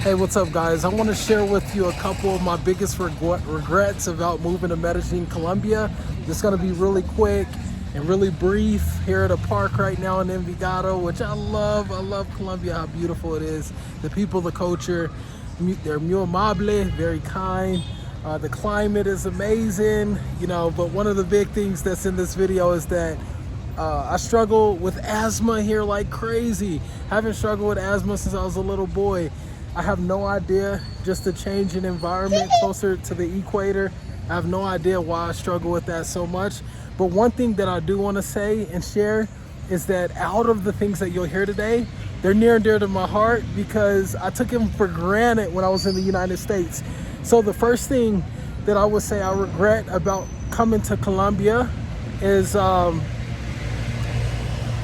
Hey, what's up, guys? I want to share with you a couple of my biggest regrets about moving to Medellin, Colombia. It's going to be really quick and really brief. Here at a park right now in Envigado, which I love. I love Colombia, how beautiful it is. The people, the culture, they're muy amable, very kind. The climate is amazing, but one of the big things that's in this video is that I struggle with asthma here like crazy. Haven't struggled with asthma since I was a little boy. I have no idea, just the change in environment closer to the equator. I have no idea why I struggle with that so much. But one thing that I do want to say and share is that out of the things that you'll hear today, they're near and dear to my heart because I took them for granted when I was in the United States. So the first thing that I would say I regret about coming to Colombia is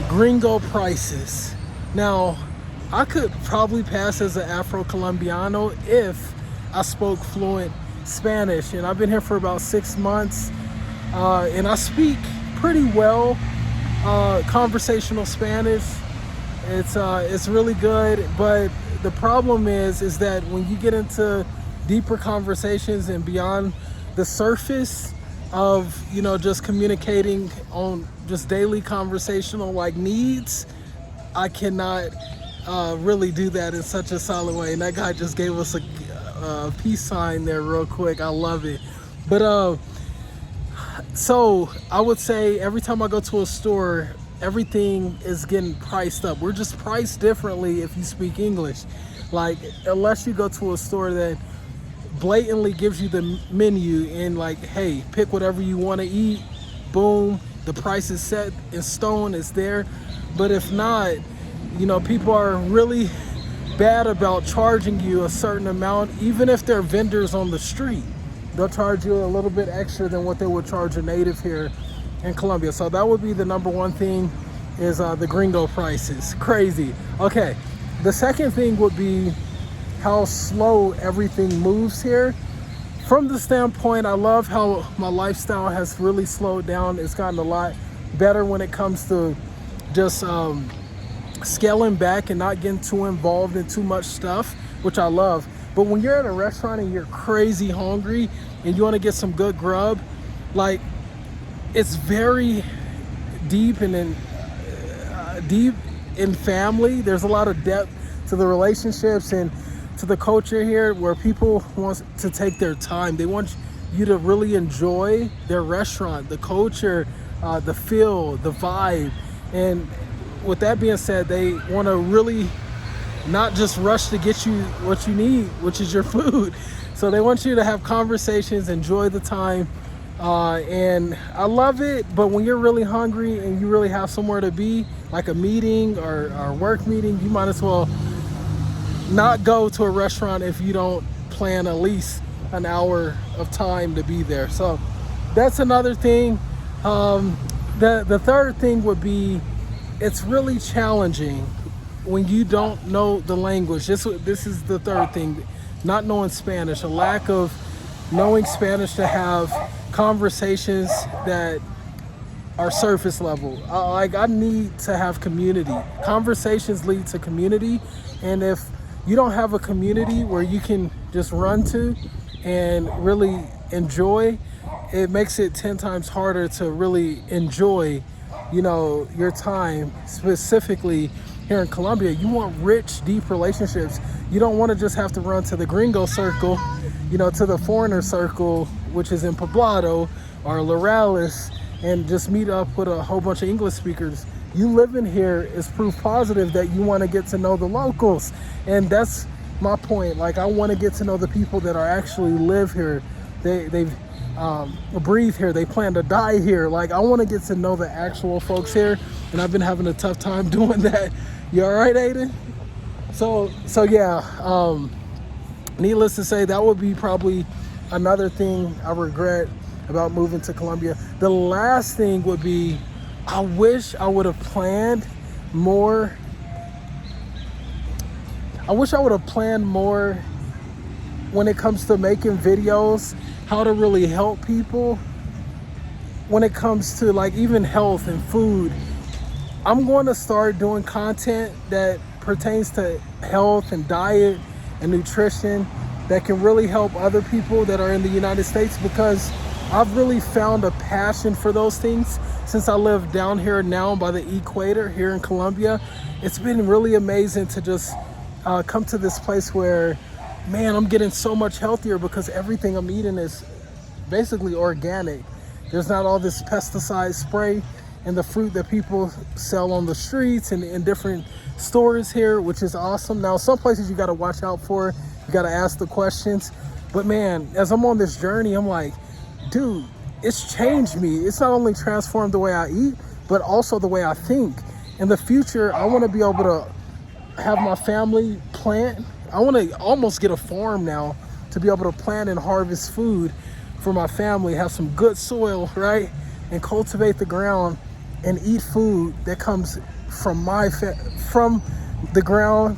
Gringo prices. Now, I could probably pass as an Afro-Colombiano if I spoke fluent Spanish, and I've been here for about 6 months, and I speak pretty well conversational Spanish. It's really good, but the problem is that when you get into deeper conversations and beyond the surface of just communicating on just daily conversational like needs, I cannot really do that in such a solid way. And that guy just gave us a peace sign there real quick. I love it. But so I would say every time I go to a store, everything is getting priced up. We're just priced differently if you speak English. Like, unless you go to a store that blatantly gives you the menu and like, hey, pick whatever you want to eat, boom, the price is set in stone, it's there. But if not, people are really bad about charging you a certain amount, even if they're vendors on the street. They'll charge you a little bit extra than what they would charge a native here in Colombia. So that would be the number one thing, is the Gringo prices. Crazy. Okay, the second thing would be how slow everything moves here. From the standpoint, I love how my lifestyle has really slowed down. It's gotten a lot better when it comes to just scaling back and not getting too involved in too much stuff, which I love. But when you're at a restaurant and you're crazy hungry and you want to get some good grub, like, it's very deep and deep in family. There's a lot of depth to the relationships and to the culture here, where people want to take their time. They want you to really enjoy their restaurant, the culture, the feel, the vibe. And with that being said, they want to really not just rush to get you what you need, which is your food. So they want you to have conversations, enjoy the time, and I love it. But when you're really hungry and you really have somewhere to be, like a meeting or a work meeting, you might as well not go to a restaurant if you don't plan at least an hour of time to be there. So that's another thing. The third thing would be, it's really challenging when you don't know the language. This is the third thing, not knowing Spanish, a lack of knowing Spanish to have conversations that are surface level. I need to have community. Conversations lead to community, and if you don't have a community where you can just run to and really enjoy, it makes it 10 times harder to really enjoy your time. Specifically here in Colombia, you want rich, deep relationships. You don't want to just have to run to the Gringo circle, to the foreigner circle, which is in Poblado or Lorales, and just meet up with a whole bunch of English speakers. You living here is proof positive that you want to get to know the locals. And that's my point. Like, I want to get to know the people that are actually live here. They've breathe here, they plan to die here. Like, I want to get to know the actual folks here, and I've been having a tough time doing that. You all right, Aiden? So yeah, needless to say, that would be probably another thing I regret about moving to Colombia. The last thing would be, I wish I would have planned more. I wish I would have planned more when it comes to making videos, how to really help people when it comes to like even health and food. I'm going to start doing content that pertains to health and diet and nutrition that can really help other people that are in the United States, because I've really found a passion for those things since I live down here now by the equator here in Colombia. It's been really amazing to just come to this place where, man, I'm getting so much healthier because everything I'm eating is basically organic. There's not all this pesticide spray and the fruit that people sell on the streets and in different stores here, which is awesome. Now, some places you got to watch out for, you got to ask the questions. But man, as I'm on this journey, I'm like, dude, it's changed me. It's not only transformed the way I eat, but also the way I think. In the future, I want to be able to have my family plant. I want to almost get a farm now to be able to plant and harvest food for my family, have some good soil, right? And cultivate the ground and eat food that comes from from the ground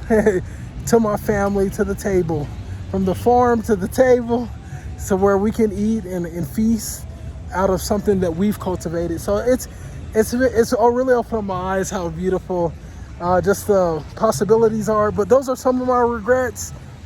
to my family, to the table, from the farm to the table, so where we can eat and feast out of something that we've cultivated. So it's really opened my eyes how beautiful just the possibilities are. But those are some of my regrets.